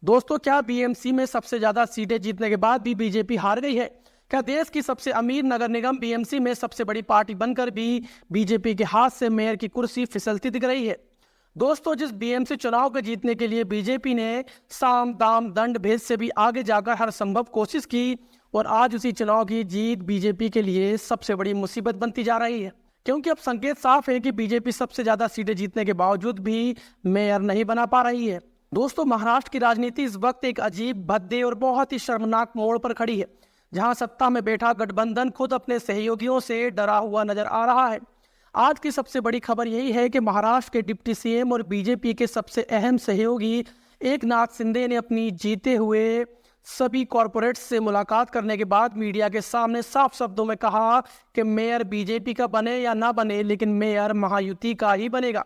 दोस्तों, क्या बीएमसी में सबसे ज्यादा सीटें जीतने के बाद भी बीजेपी हार गई है? क्या देश की सबसे अमीर नगर निगम बीएमसी में सबसे बड़ी पार्टी बनकर भी बीजेपी के हाथ से मेयर की कुर्सी फिसलती दिख रही है? दोस्तों, जिस बीएमसी चुनाव को जीतने के लिए बीजेपी ने साम दाम दंड भेद से भी आगे जाकर हर संभव कोशिश की, और आज उसी चुनाव की जीत बीजेपी के लिए सबसे बड़ी मुसीबत बनती जा रही है। क्योंकि अब संकेत साफ है कि बीजेपी सबसे ज्यादा सीटें जीतने के बावजूद भी मेयर नहीं बना पा रही है। दोस्तों, महाराष्ट्र की राजनीति इस वक्त एक अजीब, भद्दे और बहुत ही शर्मनाक मोड़ पर खड़ी है, जहां सत्ता में बैठा गठबंधन खुद अपने सहयोगियों से डरा हुआ नजर आ रहा है। आज की सबसे बड़ी खबर यही है कि महाराष्ट्र के डिप्टी सीएम और बीजेपी के सबसे अहम सहयोगी एकनाथ शिंदे ने अपनी जीते हुए सभी कॉरपोरेट्स से मुलाकात करने के बाद मीडिया के सामने साफ शब्दों में कहा कि मेयर बीजेपी का बने या ना बने, लेकिन मेयर महायुति का ही बनेगा।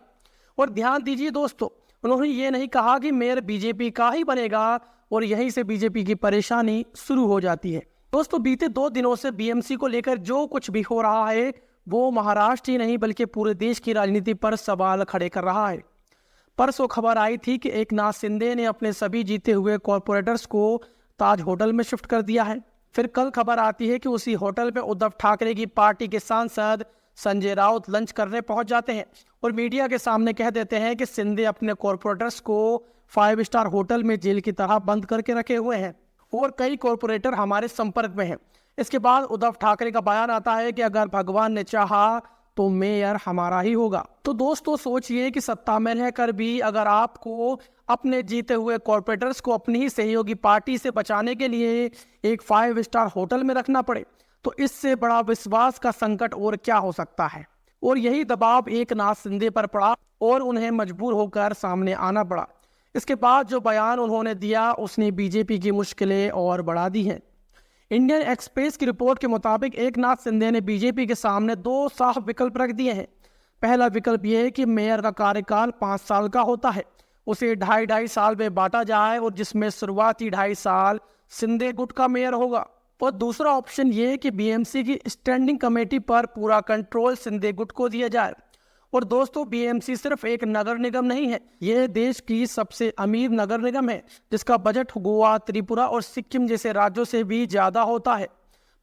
और ध्यान दीजिए दोस्तों, उन्होंने ये नहीं कहा कि मेयर बीजेपी का ही बनेगा, और यहीं से बीजेपी की परेशानी शुरू हो जाती है। दोस्तों, बीते 2 दिनों से बीएमसी को लेकर जो कुछ भी हो रहा है वो महाराष्ट्र ही नहीं बल्कि पूरे देश की राजनीति पर सवाल खड़े कर रहा है। परसों खबर आई थी कि एकनाथ शिंदे ने अपने सभी जीते हुए कॉरपोरेटर्स को ताज होटल में शिफ्ट कर दिया है। फिर कल खबर आती है कि उसी होटल में उद्धव ठाकरे की पार्टी के सांसद संजय राउत लंच करने पहुंच जाते हैं और मीडिया के सामने कह देते हैं कि शिंदे अपने कॉरपोरेटर्स को 5 स्टार होटल में जेल की तरह बंद करके रखे हुए हैं और कई कॉरपोरेटर हमारे संपर्क में हैं। इसके बाद उद्धव ठाकरे का बयान आता है कि अगर भगवान ने चाहा तो मेयर हमारा ही होगा। तो दोस्तों, सोचिए कि सत्ता में रहकर भी अगर आपको अपने जीते हुए कॉरपोरेटर्स को अपनी ही सहयोगी पार्टी से बचाने के लिए एक 5 स्टार होटल में रखना पड़े, तो इससे बड़ा विश्वास का संकट और क्या हो सकता है। और यही दबाव एकनाथ शिंदे पर पड़ा और उन्हें मजबूर होकर सामने आना पड़ा। इसके बाद जो बयान उन्होंने दिया उसने बीजेपी की मुश्किलें और बढ़ा दी हैं। इंडियन एक्सप्रेस की रिपोर्ट के मुताबिक एकनाथ शिंदे ने बीजेपी के सामने 2 साफ विकल्प रख दिए हैं। पहला विकल्प यह है कि मेयर का कार्यकाल 5 साल का होता है, उसे 2.5 साल में बांटा जाए और जिसमें शुरुआती 2.5 साल शिंदे गुट का मेयर होगा। और दूसरा ऑप्शन ये है कि बीएमसी की स्टैंडिंग कमेटी पर पूरा कंट्रोल शिंदे गुट को दिया जाए। और दोस्तों, बीएमसी सिर्फ एक नगर निगम नहीं है, यह देश की सबसे अमीर नगर निगम है जिसका बजट गोवा, त्रिपुरा और सिक्किम जैसे राज्यों से भी ज्यादा होता है।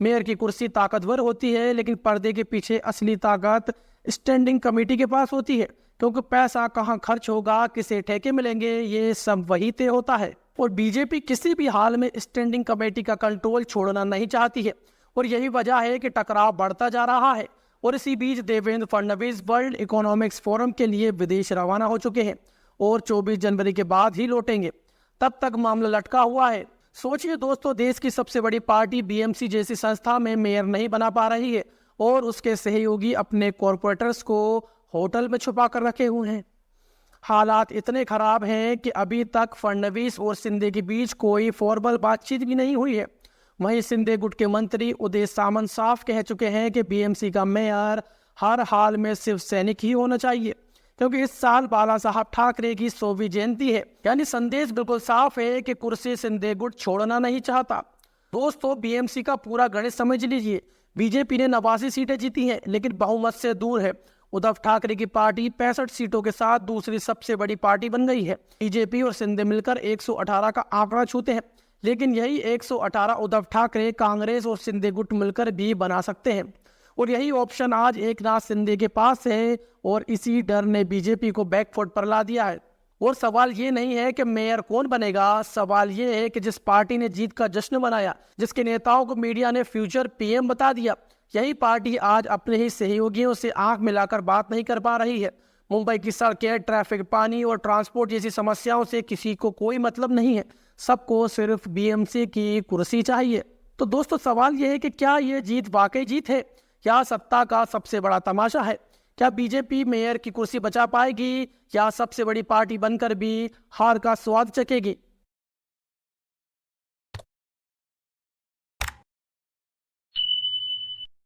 मेयर की कुर्सी ताकतवर होती है, लेकिन पर्दे के पीछे असली ताकत स्टैंडिंग कमेटी के पास होती है, क्योंकि पैसा कहाँ खर्च होगा, किसे ठेके मिलेंगे, ये सब वही तय होता है। और बीजेपी किसी भी हाल में स्टैंडिंग कमेटी का कंट्रोल छोड़ना नहीं चाहती है, और यही वजह है कि टकराव बढ़ता जा रहा है। और इसी बीच Devendra Fadnavis world economics forum के लिए विदेश रवाना हो चुके हैं और 24 जनवरी के बाद ही लौटेंगे। तब तक मामला लटका हुआ है। सोचिए दोस्तों, देश की सबसे बड़ी पार्टी बीएमसी जैसी संस्था में मेयर नहीं बना पा रही है और उसके सहयोगी अपने कॉरपोरेटर्स को होटल में छुपा कर रखे हुए हैं। हालात इतने खराब हैं कि अभी तक फडणवीस और शिंदे के बीच कोई फॉर्मल बातचीत भी नहीं हुई है। वहीं शिंदे गुट के मंत्री उदय सामंत साफ कह चुके हैं कि बीएमसी का मेयर हर हाल में सिर्फ सैनिक ही होना चाहिए, क्योंकि इस साल बाला साहब ठाकरे की 100वीं जयंती है। यानी संदेश बिल्कुल साफ है कि कुर्सी शिंदे गुट छोड़ना नहीं चाहता। दोस्तों, बीएमसी का पूरा गणित समझ लीजिए। बीजेपी ने 89 सीटें जीती हैं, लेकिन बहुमत से दूर है। उद्धव ठाकरे की पार्टी 65 सीटों के साथ दूसरी सबसे बड़ी पार्टी बन गई है। बीजेपी और शिंदे मिलकर 118 का आंकड़ा छूते हैं, लेकिन यही 118 उद्धव ठाकरे, कांग्रेस और शिंदे गुट मिलकर भी बना सकते हैं। और यही ऑप्शन आज एकनाथ शिंदे के पास है और इसी डर ने बीजेपी को बैकफुट पर ला दिया है। और सवाल ये नहीं है कि मेयर कौन बनेगा, सवाल ये है कि जिस पार्टी ने जीत का जश्न मनाया, जिसके नेताओं को मीडिया ने फ्यूचर पीएम बता दिया, यही पार्टी आज अपने ही सहयोगियों से आंख मिलाकर बात नहीं कर पा रही है। मुंबई की सड़कें, ट्रैफिक, पानी और ट्रांसपोर्ट जैसी समस्याओं से किसी को कोई मतलब नहीं है। सबको सिर्फ बीएमसी की कुर्सी चाहिए। तो दोस्तों, सवाल यह है कि क्या यह जीत वाकई जीत है या सत्ता का सबसे बड़ा तमाशा है? क्या बीजेपी मेयर की कुर्सी बचा पाएगी या सबसे बड़ी पार्टी बनकर भी हार का स्वाद चखेगी?